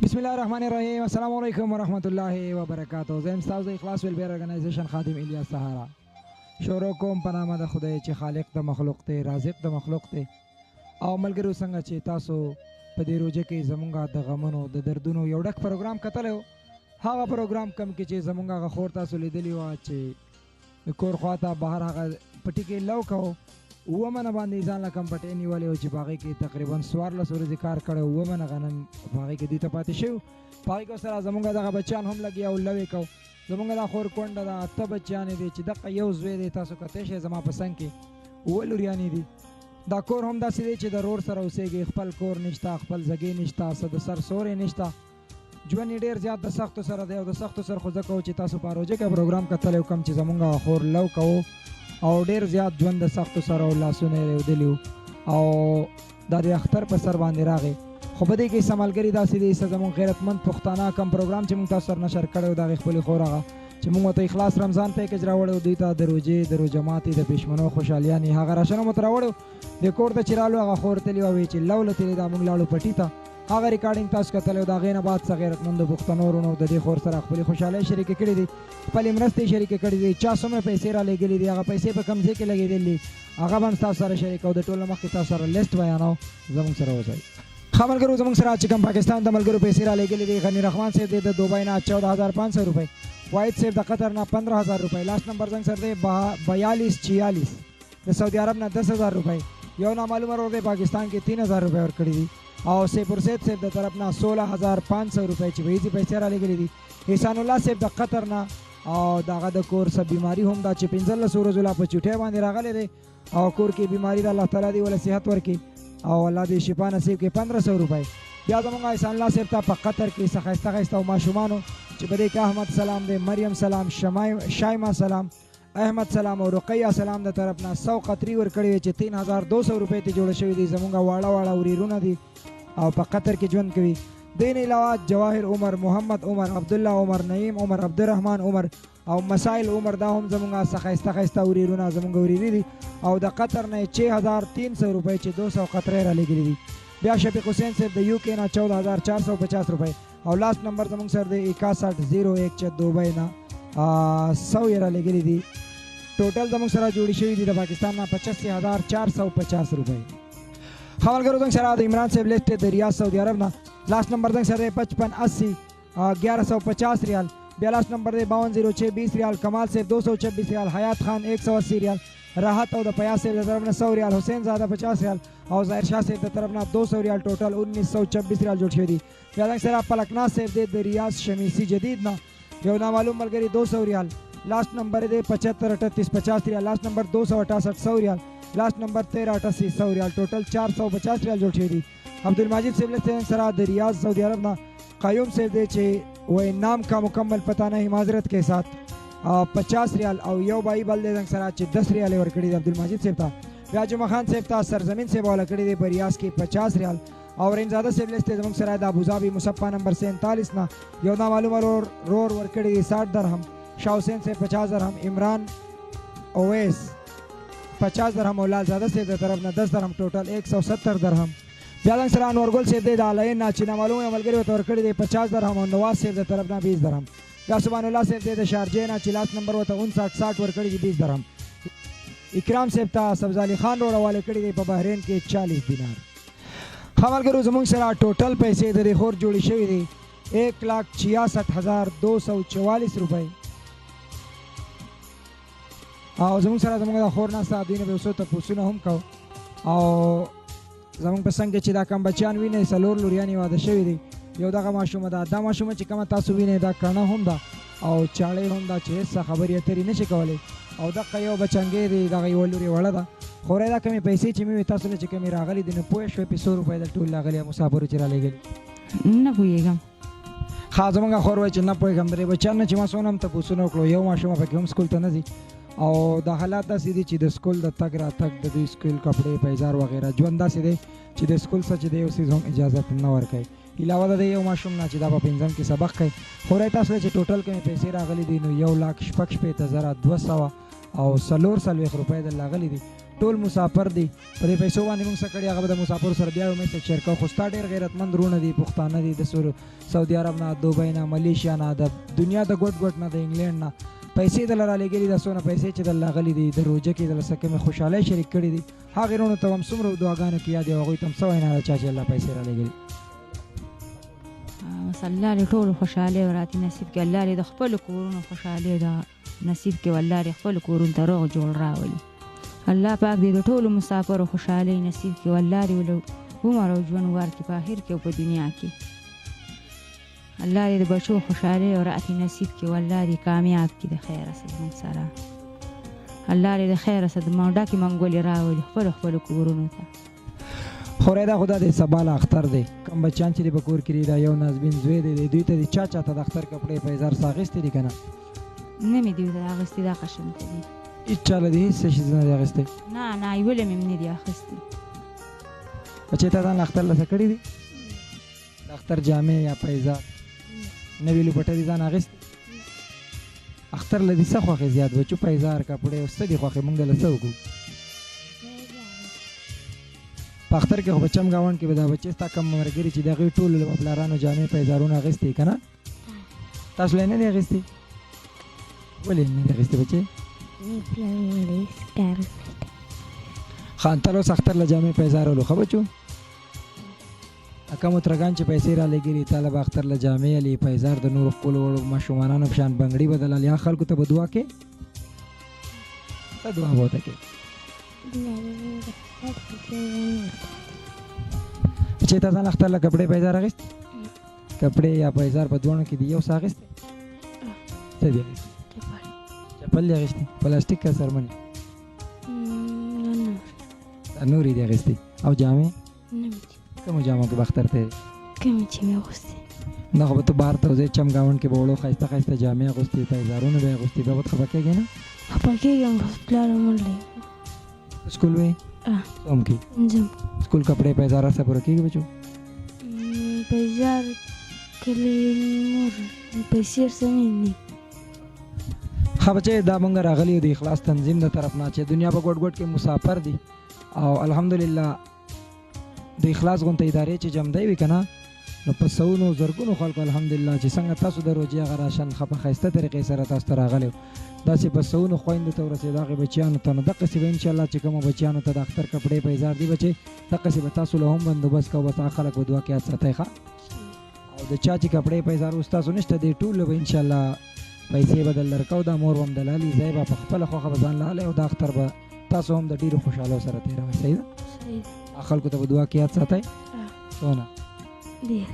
بسم الله الرحمن الرحیم. السلام علیکم ورحمت الله وبرکاتہ. زم استاد اخلاص ویلفیر ارګنایزیشن خادم الیاس سهارا شروع کوم په نام د خدای چې خالق د مخلوق ته، رازق د مخلوق ته، او ملګرو څنګه چې تاسو په دې روزه کې زمونږه د غمونو د دردونو یو ډک پروګرام کتلی و. هغه پروګرام کم کې چې زمونږ هغه خور تاسو لیدلی وه چې د کور خواته بهر هغه پټي کې لو کوو، اوه منه باندې ځان له کم پټۍ نیولی و چې په هغې کې تقریبا 14 ورځې کار کړی، اوه منه غنم په هغې کې دوی ته پاتې شوي. په هغې کې سره زمونږ دغه بچیان هم لګیا او لوې کوو. زمونږ دا خور کونډه ده 8 بچیانې دي چې دغه یو زوی دی، تاسو کتی شئ زما په څنګ کې 7 لوریانې دي. دا کور هم داسې دی چې د رور سره اوسېږي، خپل کور نشته، خپل زګې نشته، څه د سر سوری نشته. ژوند یې ډېر زیات د سختو سره دی او د سختو سره خو زه کوو چې تاسو په روژه کې پروګرام کتلی و کوم چې زمونږ خور لو کوو او ډېر زیات ژوند د سختو سره او لاسونه یې رودلي وو او دا د اختر په سر باندې راغی. خو په دې کې څه ملګري داسې دي، څه زمونږ غیرتمند پښتانه کم پروګرام چې مونږ تاسو سره نشر کړی و د هغې خپلې خور هغه چې مونږ ورته اخلاص رمضان پیکج راوړی و، دوی ته د روژې د روژه ماتې د پېشمنو خوشحالیانې هغه راشن هم ورته راوړی و. د کور ته چې رالو هغه خور تللي وه چې لو له تللې دا مونږ لاړو پټي ته، هغه ریکارډینګ تاسو کتلی و. د هغې نه بعد څه غیرتمندو پښتنو وروڼو د دې خور سره خپلې خوشحالۍ شریکې کړې دي، خپلې مرستې شریکې کړې دي. چا څومره پیسې را لېږلي دي، هغه پیسې په کوم ځای کې لګېدلې دي، هغه به هم تاسو سره شریکوو. د ټول نه مخکې تاسو سره لیست بیانوو، زموږ سره اوسئ. ښه ملګرو، زموږ سره چې کوم پاکستان د ملګرو پیسې را لېږلي دي، غني رحمان صاحب دی د دوبۍ نه 14,500 روپۍ، واحد صاحب د قطر نه 15,000 روپۍ، لاست نمبر زنګ سر دی 4246 د سعودي عرب نه 10,000 روپۍ، یو نامعلومه ورور دی پاکستان کې 3,000 روپۍ ورکړي دي، او سیف الرشید صاحب د طرف نه 16,500 روپۍ چې ویزې پیسې را لېږلي دي. احسان الله صاحب د قطر نه او دغه د کور څه بیماري هم ده چې 15 ورځو لا په چوټۍ باندې راغلی دی او کور کې بیماري ده، الله تعالی دې وله صحت ورکړي او الله دې شفا نصیب کړي. 1500 روپۍ. بیا زموږ احسان الله صاحب ته په قطر کې څه ښایسته ښایسته او ماشومانو چې په دې کې احمد سلام دی، مریم سلام، شایما سلام، احمد سلام او رقیه سلام د طرف نه 100 قطري ورکړي وي چې 3,200 روپۍ ته جوړه شوي دي. زموږ واړه واړه ورېرونه دي او په قطر کې ژوند کوي. دین علاوه جواهر عمر، محمد عمر، عبدالله عمر، نعیم عمر، عبدالرحمن عمر او مسائل عمر، دا هم زموږ څه ښایسته ښایسته ورېرونه زموږ ورېرې دي او د قطر نه 6,300 روپۍ چې 200 قطرې را لېږلي دي. بیا شفیق حسین صاحب د یو کې نه 14,450 روپۍ او لاست نمبر زموږ سره دی 6101 چې دوبۍ نه 100 یې را لېږلي دي. ټوټل زموږ سره جوړې شوي دي د پاکستان نه 85,450 روپۍ. ښه ملګرو، زموږ سره د عمران صاحب لیست د ریاض سعودي عرب نه لاست نمبر زموږ سره دی 5580 1150 ریال، بیا لاست نمبر دی 5206 20 ریال، کمال صاحب 226 ریال، حیات خان 180 ریال، راحت او د پیاز صاحب د طرف نه 100 ریال، حسین زاده 50 ریال او ظاهر شاه صاحب د طرف نه 200 ریال، ټوټل 1926 ریال جوړ شوي دي. بیا زموږ سره پلکناز صاحب دی د ریاض شمیسی جدید نه یو نامعلوم ملګري 200 ریال، لاست نمبر دی 7538 50 ریال، لاست نمبر 268 100 ریال، لاست نمبر 1388 100 ریال، ټوټل 450 ریال جوړ شوي دي. عبدالمجید صاحب لیست سره د ریاض سعودي عرب نه قیوم صاحب دی چې وہ نام کا مکمل پتہ نہیں معذرت کے ساتھ 50 ریال او یو بھائی بل دی زنګ سره چې 10 ریال ورکړي دي عبدالمجید صاحب ته. بیا جمعه خان صاحب ته سرزمین صاحب والا کړي دی په ریاض کې 50 ریال او رینزاده صاحب لیست زموږ سره د ابوظبي مصفا نمبر 47 نه یو نامعلومه رور ورکړي دي 60 درهم، شاه حسین صاحب 50 درهم، عمران اویس 50 درهم او لالزاده صاحب د طرف نه 10 درهم، ټوټل 170 درهم. بیا زموږ سره انورګل صاحب دی د علین نه چې نامعلومه ملګري ورته ورکړي دی 50 درهم او نواز صاحب د طرف نه 20 درهم. بیا سبحان الله صاحب دی د شارجې نه چې لاست نمبر ورته 5960 ورکړي دي 20 درهم. اکرام صاحب ته سبز علي خان رو حواله کړي دی په بحرین کې 40 دینار. ښه ملګرو، زموږ سره ټوټل پیسې د دې خور جوړې شوي دي 1,66,244 روپۍ او زموږ سره زموږ د خور ناسته دوی نه به اوسو تپوسونه هم کوو او زموږ په څنګ کې چې دا کم بچیان وینئ 4 لوریانې واده شوي دي. یو دغه ماشومه ده، دا ماشومه چې کومه تاسو وینئ دا کڼه هم ده او چاړې هم ده چې هېڅ څه خبرې اترې نه شي کولی او دغه یو بچنګې دی، دغه یوه لورې وړه ده. خورئ دا کمې پیسې چې مې وې تاسو له چې کمې راغلي دي نو پوه شوئ 100 روپۍ د ټول راغلي مسافرو چې را لېږلي. نه پوهېږم. ښه زموږ خور وایي چې نه پوهېږم. درې بچیان نه چې ما څونه هم تپوسونه وکړو، یو ماشومه پکې هم سکول ته نه ځي او د حالات داسې دي چې د سکول د تګ راتګ د دوی سکول کپړې پیزار وغیره ژوند داسې دی چې د سکول څه چې دی یو څیز هم اجازت نه ورکوي. علاوه د یو ماشوم نه چې دا په 5م کې سبق کوي. خورئ تاسو چې ټوټل کومې پیسې راغلي دي نو 1,66,200 او 440 روپۍ در راغلي دي. ټول مسافر دي په دې پیسو باندې موږ څه کړي هغه به د مسافرو سره بیا یو میسج شیر کوو. خو ستا ډېر غیرتمند وروڼه دي، پښتانه دي، د سعودي عرب نه، دوبۍ نه، ملیشیا نه، د دنیا د ګوټ ګوټ نه، د انګلینډ نه پیسې دله رالیږلي دا څونه پیسې چې دله راغلي دي د روژه کې دله څه کمې خوشحالۍ شریک کړي دي. هغې وروڼو ته هم څومره دعاګانو کې یاد یو هغوی ته هم څه وینا ده چا چې الله پیسې رالیږلي. الله دې ټولو خوشحالۍ وراتې نصیب کړي، الله دې د خپلو کورونو خوشحالۍ د نصیب کړي، والله دې خپلو کورونو ته روغ جوړ راولي. الله پاک دې د ټولو مسافرو خوشحالۍ نصیب کړي، والله دې ولو عمر او ژوند ورکړي په آخر کې او په دنیا کې. الله دې د بچو خوشحالۍ وراتې نصیب کړي، والله دې کامیاب کړي د خیره سره موږ سره. الله دې د خیره سره د ډکې منګولې راولي خپلو کورونو ته. خورې دا خدا دې سبا له اختر دی، کم بچیان چې دې په کور کې دي دا یو نازبین زوی دی، دوی ته دې چا ته د اختر کپړې پیزار څه اخیستې دي که نه؟ نه مې دوی ته اخیستې، دا قشم ته دي هېڅ چا له دې هېڅ څه شي نه دي اخیستې؟ نه یولې مې نه دي اخیستې. بچې تا ځان له اختر له څه کړي دي؟ د اختر جامې یا پیزار نوي لوپټه دې ځان اخیستې؟ اختر له دې څه خوښې زیات بچو؟ پیزار کپړې او څه دي خوښې؟ موږ دله څه وکړو؟ په اختر کې خو په چمګاونډ کې به دا بچې ستا کم ملګري چې د هغوی ټولو له پلارانو جامې پیزارونه اخیستې که نه؟ تاسو له یې نه دي اخیستې؟ ولې یې نه دي اخیستې بچې؟ ښه تل اوس اختر له جامې پیزارولو ښه بچو؟ کمو ترګان چې پیسې رالیږلي تا له به اختر له جامې الي پیزار د نورو خپلو وړو ماشومانانو په شان بنګړي به دله یا خلکو ته به دعا کې څه دعا به ورته کې؟ چې تا ځان اختر له کپړې پیزار اخیستې؟ کپړې یا پیزار په دواړو کې دي یو څه اخیستې؟ څه دي اخیستې؟ چپل دي اخیستې؟ پلاستیک که سرمنې؟ نورې دي اخیستې؟ او جامې؟ کومو جامو کې به اختر ته یې؟ کومې چې مې اغوستې. نه خو به ته بهر ته وځې چمګاونډ کې به وړو ښایسته ښایسته جامې اغوستې پیزارونه به یې اغوستې بیا به ته خفه کېږې نه؟ خفه کېږم خو پلار مړلی سکول وې؟ څوم کې؟ ځم سکول کپړې پیزار هر څه پوره کېږي بچو؟ پیزار کلي نور پیسې هر څه نه دي. ښه بچې دا موږ راغلي یو د اخلاص تنظیم د طرف نه چې دنیا په ګوټ ګوټ کې مسافر دي او الحمدلله د اخلاص غونته ادارې چې جمدی وي که نه نو په سوونو زرګونو خلکو الحمدلله چې څنګه تاسو د روجې هغه راشن ښه په ښایسته طریقې سره تاسو ته راغلی داسې په سوونو خویندو ته ورسېد هغې بچیانو ته نو دقسې به انشاءالله چې کومو بچیانو ته د اختر کپړې پیزار دي بچې دقسې به تاسو له هم بندوبست کوو بس هغه خلک به دعا کې یاد ساتئ ښه او د چا چې کپړې پیزار اوس تاسو نشته دې ټولو به انشاءالله پیسې به دل درکوو دا مور به هم دلالي ځای به په خپله خوښه به ځان لالی او دا اختر به تاسو هم د ډېرو خوشحالو سره تېروئ صحیح ده خلکو ته به دعا کې یاد ساتئ څونه ډېر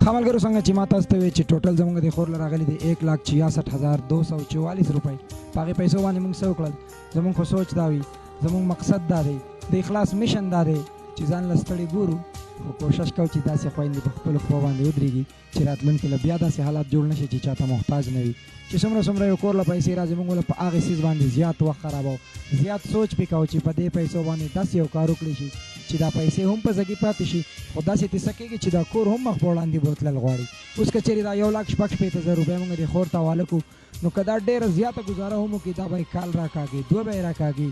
ښه ملګرو څنګه چې ما تاسو ته وویل چې ټوټل زموږ د خور له راغلي دی 1,66,244 روپۍ په هغې پیسو باندې موږ څه وکړل زموږ خو سوچ دا وي زموږ مقصد دا دی د اخلاص میشن دا دی چې ځان له ستړي ګورو خو کوشش کوو چې داسې خویندې په خپلو پښو باندې ودرېږي چې راتلونکي له بیا داسې حالات جوړ نه شي چې چاته محتاج نه وي چې څومره یو کور له پیسې راځي موږ له په هغې څیز باندې زیات وخت خرابوو زیات سوچ پې کوو چې په دې پیسو باندې داسې یو کار وکړی شي چې دا پیسې هم په ځګي پاتې شي خو داسې تیسه کېږي چې دا کور هم مخ په وړاندې بوتلل غواړي اوس که چېرې دا 1,60,000 روپۍ موږ دې خور ته حواله کړو نو که دا ډېره زیاته ګزاره هم وکړي دا به یې کال راکاږي 2 به یې راکاږي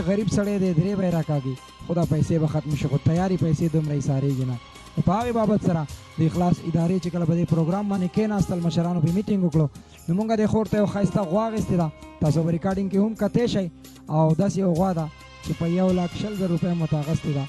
غریب سړی دی 3 به یې راکاږي خو دا پیسې به ختم شي خو تیارې پیسې دومره یې سارېږي نه نو په هغې بابت سره د اخلاص ادارې چې کله په دې پروګرام باندې کېناستل مشرانو په میټینګ وکړو نو موږ دې خور ته یو ښایسته غوا اخیستې ده تاسو به ریکارډینګ کې هم کتی شئ او داسې یو غوا ده چې په 1,20,000 روپۍ مو ته اخیستې ده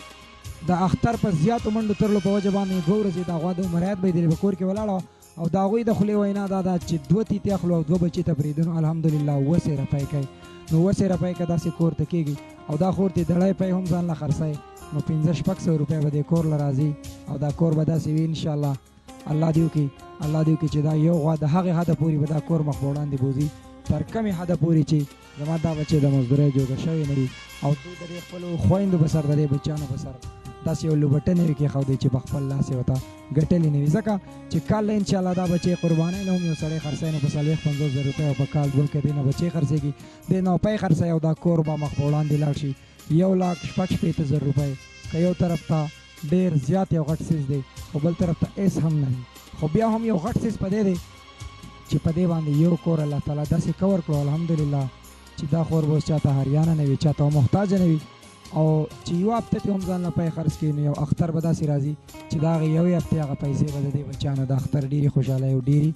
د اختر په زیاتو منډو ترلو په وجه باندې 2 ورځې دا غوا د عمریات به یې دلې په کور کې ولاړه او د هغوی د خولې وینا دا ده چې 2 تیتې اخلو او 2 بچي ته پرېږدو نو الحمدلله 9 روپۍ کوي نو 9 روپۍ که داسې کور ته کېږي او دا خور ته دړی پی هم ځان له خرڅئ نو 500-600 روپۍ به دې کور له راځي او دا کور به داسې وي انشاءالله الله دې وکړي چې دا یو غوا د هغې حده پورې به دا کور مخ په وړاندې بوځي تر کمې حده پورې چې زما دا بچې د مزدورۍ جوګه شوي نه وي او دوی د دې خپلو خویندو په سر د دې بچیانو په سر داسې یو لوبټه نه وي کېښودی چې په خپل لاس یې ورته ګټلې نه وي ځکه چې کال له انشاءالله دا بچې قربانۍ نه هم یو سړی خرڅوي نو په 40-50,000 روپۍ او په کال 2 کې دې نه بچې خرڅېږي دې نه روپۍ خرڅوي او دا کور به مخ په وړاندې لاړ شي 1,60,000 روپۍ که یو طرف ته ډېر زیات یو غټ څیز دی خو بل طرف ته هېڅ هم نه وي خو بیا هم یو غټ څیز په دې دی چې په دې باندې یو کور الله تعالی داسې کور کړو الحمدلله چې دا خور به اوس چاته هریانه نه وي چاته محتاجه نه وي او چې یو هفته پې هم ځان له پی خرڅ کړي نو یو اختر به داسې راځي چې د هغې یوې هفتې هغه پیسې به د دې بچیانو د اختر ډېرې خوشحالۍ او ډېرې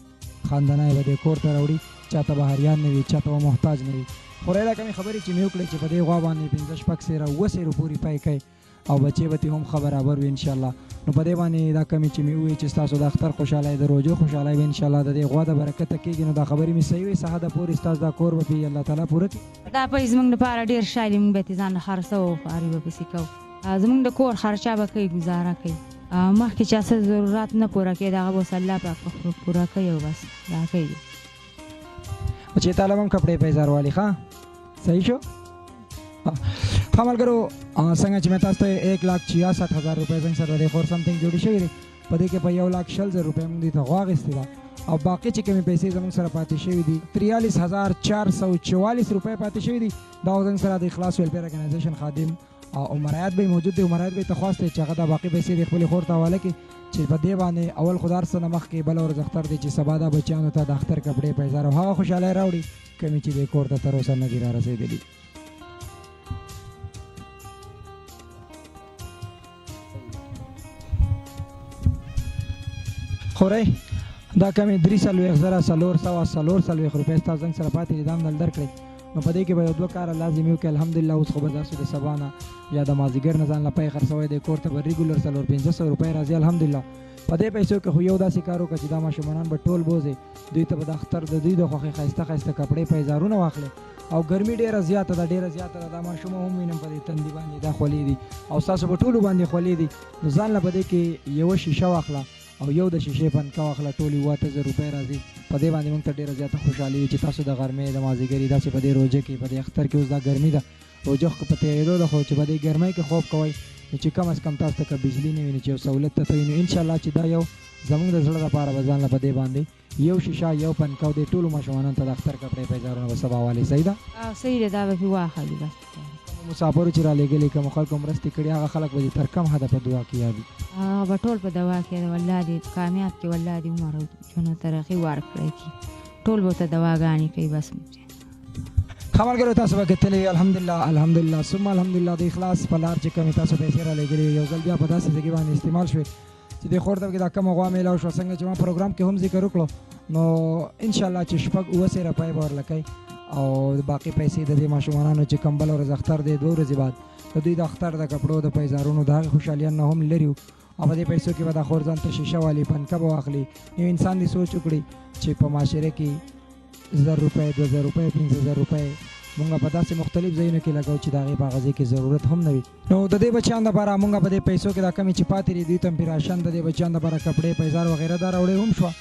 خاندنۍ به دې کور ته راوړي چاته به هریان نه وي چاته به محتاج نه وي خو ریله کمې خبرې چې مې وکړې چې په دې غوا باندې 15 شپږ سیره 7 سیرو پورې پی کوي او بچې به ترې هم ښه برابر وي انشاءالله نو په دې باندې دا کمې چې مې وویل چې ستاسو د اختر خوشحالۍ د روژو خوشحالۍ به انشاءالله د دې غوا د برکته کېږي نو دا خبرې مې صحیح وي څه حده پورې ستاسو دا کور به پې الله تعالی پوره کړي دا پیسې زموږ لپاره ډېر شی دی موږ به یې ځان له خرڅوو خواري به پسې کوو زموږ د کور خرچه به کوي ګزاره کوي مخکې چا څه ضرورت نه پوره کوي دغه به اوس الله پاک پوره کوي او بس دا کوي بچې طالب هم کپړې پیسې والی ښه صحیح شو ښه ملګرو څنګه چې مې تاسو ته 1,66,000 روپۍ زنګ سره د خور سمثینګ جوړې شوي دي په دې کې په 1,40,000 روپۍ موږ دې ته غوا اخیستې ده او باقي چې کومې پیسې زموږ سره پاتې شوي دي 43,444 روپۍ پاتې شوي دي دا زموږ سره د اخلاص ویلفیر ارګنایزیشن خادم عمرایت به موجود دی عمرایت به ته خواست دی چې هغه دا باقي پیسې د خپلې خور ته حواله کړي چې په دې باندې اول خو د هر څه نه مخکې بله ورځ اختر دی چې سبا دا بچیانو ته د اختر کپړې پیزار او هغه خوشحالۍ راوړي کومې چې دې کور ته تر اوسه نه دي را رسېدلي خورئ دا کمې 43,444 روپۍ ستا زنګ سره پاتې دي دا هم دل درکړئ نو په دې کې به یو 2 کاره لازمي وکړي الحمدلله اوس خو به تاسو د سبا نه یا د مازدیګر نه ځان له پی خرڅوی دی کور ته به ریګولر 400-500 روپۍ راځي الحمدلله په دې پیسو کې خو یو داسې کار وکړه چې دا ماشومانان به ټول بوځي دوی ته به د اختر د دوی د خوښۍ ښایسته ښایسته کپړې پیزارونه واخلي او ګرمي ډېره زیاته ده ډېره زیاته ده دا ماشومه هم وینم په دې تندي باندې دا خولې دي او ستاسو په ټولو باندې خولې دي نو ځان له په دې کې یوه شیشه واخله او یو د شیشې پنکه واخله ټول 7,000 روپۍ راځي په دې باندې موږ ته ډېره زیاته خوشحالي وي چې تاسو د غرمې د مازدیګري داسې په دې روژه کې په دې اختر کې اوس دا ګرمي ده روژه خو په تېرېدو ده خو چې په دې ګرمۍ کې خوب کوئ نو چې کم از کم تاسو ته که بجلي نه وي نو چې یو سهولت ته وي نو انشاءالله چې دا یو زموږ د زړه لپاره به ځان له په دې باندې یو شیشه یو پنکه او دې ټولو ماشومانانو ته د اختر کپړې پیزارونه به سبا والي صحیح ده صحیح دی دا به پې واخلي بس مسافرو چې را لېږلي کومو خلکو مرستې کړي هغه خلک به دې تر کم حده په دعا کې یاد وي هغه به ټول په دوا کې ده والله دې کامیاب کړي والله دې عمر او ژوند ترقي ورکړی کړي ټول به ورته دواګانې کوي بس ښه ملګرو تاسو به کتلي الحمدلله ثم الحمدلله د اخلاص په لار چې کومې تاسو پیسې را لېږلي یو ځل بیا په داسې ځای کې باندې استعمال شوې چې دې خور ته کې دا کومه غوا میلاو شوه څنګه چې ما پروګرام کې هم ذکر وکړو نو انشاءالله چې 6-7 روپۍ به ورله کوي او باقي پیسې د دې ماشومانانو چې کوم بله ورځ اختر دی 2 ورځې بعد د دوی د اختر د کپړو د پیزارونو د هغې خوشحالیان نه هم لري او په دې پیسو کې به دا خور ځان ته شیشه والي پنکه به واخلي یو انسان دې سوچ وکړي چې په معاشره کې 1,000 روپۍ 2,000 روپۍ 5,000 روپۍ مونږ په داسې مختلف ځایونو کې لګو چې د هغې په هغه ځای کې ضرورت هم نه وي نو د دې بچیانو دپاره مونږ په دې پیسو کې دا کمې چې پاتې دي دوی ته هم پې راشن د دې بچیانو دپاره کپړې پیزار وغیره دا راوړې هم شوه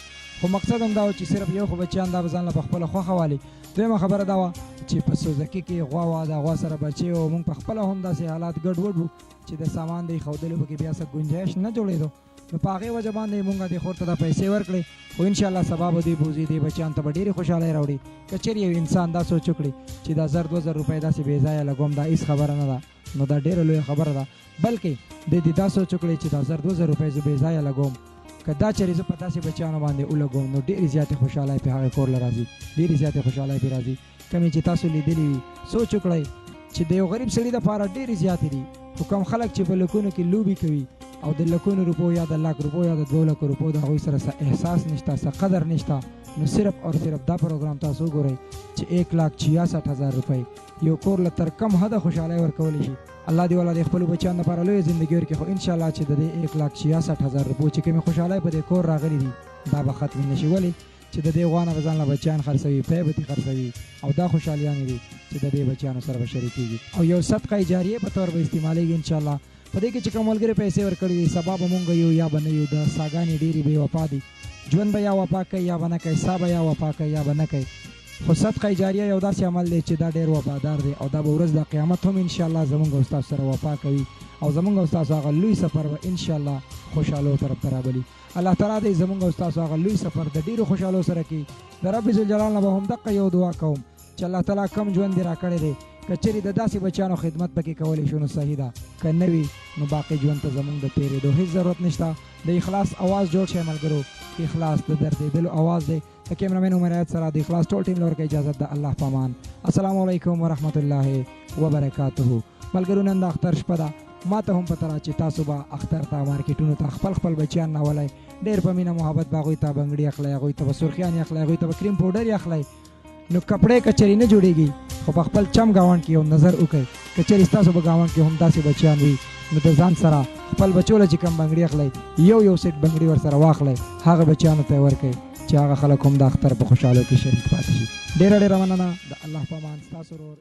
خو مقصد هم دا و چې صرف یو خو بچیان دا به ځان له په خپله خوښه والي دویمه خبره دا وه چې په سوزکي کې غوا وه د غوا سره بچې و مونږ په خپله هم داسې حالات ګډوډ وو چې د سامان د ایښودلو پکې بیا څه ګنجایش نه جوړېدو نو په هغې وجه باندې مونږ دې خور ته دا پیسې ورکړې خو انشاءالله سبا به دوی بوځي دې بچیانو ته به ډېرې خوشحالۍ راوړي که چېرې یو انسان دا سوچ وکړي چې دا 1,000-2,000 روپۍ داسې بې ځایه لګوم دا هېڅ خبره نه ده نو دا ډېره لویه خبره ده بلکې دې دا سوچ وکړي چې دا 1,000-2,000 روپۍ زه بې ځایه لګوم که دا چېرې زه په داسې بچیانو باندې ولګوم نو ډېرې زیاتې خوشحالۍ پې هغې کور له راځي ډېرې زیاتې خوشحالۍ پې راځي کمې چې تاسو لیدلي وي سوچ وکړئ چې د یو غریب سړي دپاره ډېرې زیاتې دي خو کوم خلک چې په لکونو کې لوبې کوي او د لکونو روپو یا د 1,00,000 روپو یا د 2,00,000 روپو د هغوی سره څه احساس نشته څه قدر نشته نو صرف او صرف دا پروګرام تاسو وګورئ چې 1,66,000 روپۍ یو کور له تر کم حده خوشحالۍ ورکولی شي الله دې والا د خپلو بچیانو دپاره لویې زندګي ورکړي خو انشاءالله چې د دې 1,66,000 روپو چې کومې خوشحالۍ په دې کور راغلي دي دا به ختمې نه شي ولې چې د دې غوا نه به ځان له بچیان خرڅوي پی به ترې خرڅوي او دا خوشحالیانې دي چې د دې بچیانو سره به شریکېږي او یو صدقه جاریه په طور به استعمالېږي انشاءالله په دې کې چې کوم ملګري پیسې ورکړي دي سبا به مونږ یو یا به نه یو د ساګانې ډېرې بې وفا دي ژوند به یا وفا کوي یا به نه کوي سا به یا وفا کوي یا به نه کوي خو صدقه جاریه یو داسې عمل دی چې دا ډېر وفادار دی او دا به ورځ د قیامت هم انشاءالله زمونږ او ستاسو سره وفا کوي او زمونږ او ستاسو هغه لوی سفر به انشاءالله خوشحالو طرف ته رابلي الله تعالی دې زمونږ او ستاسو هغه لوی سفر د ډېرو خوشحالو سره کوي د رب ذوالجلال نه به همدقه یو دعا کوم چې الله تعالی کم ژوند دې راکړی دی که چېرې د داسې بچیانو خدمت پکې کولی شو نو صحیح ده که نه وي نو باقي ژوند ته زمونږ د تېرېدو هېڅ ضرورت نشته د اخلاص اواز جوړ شي ملګرو. اخلاص د دردېدلو اواز دی. د کیمرامین عمر ایت سره د اخلاص ټول ټیم لور کې اجازه ده. الله پامان. السلام علیکم ورحمت الله وبرکاته. ملګرو نن د اختر شپه ده. ما ته هم پته را چې تاسو به اختر ته مارکیټونو ته خپل بچیان راولئ. ډېر په مینه محبت به هغوی ته بنګړي اخلئ، هغوی ته به سرخیانې اخلئ، هغوی ته به کریم پوډر اخلئ. نو کپړې کچري نه جوړېږي، خو په خپل چم ګاونډ کې یو نظر وکړئ. کچري ستاسو په ګاونډ کې هم داسې بچیان وي نو د ځان سره خپل بچو له چې کوم بنګړي اخلئ یو سیټ بنګړي ورسره واخلئ، هغه بچیانو ته یې ورکړئ چې هغه خلک هم د اختر په خوشحالو کې شریک پاتې شي. ډېره مننه. د الله په امان ستاسو ورور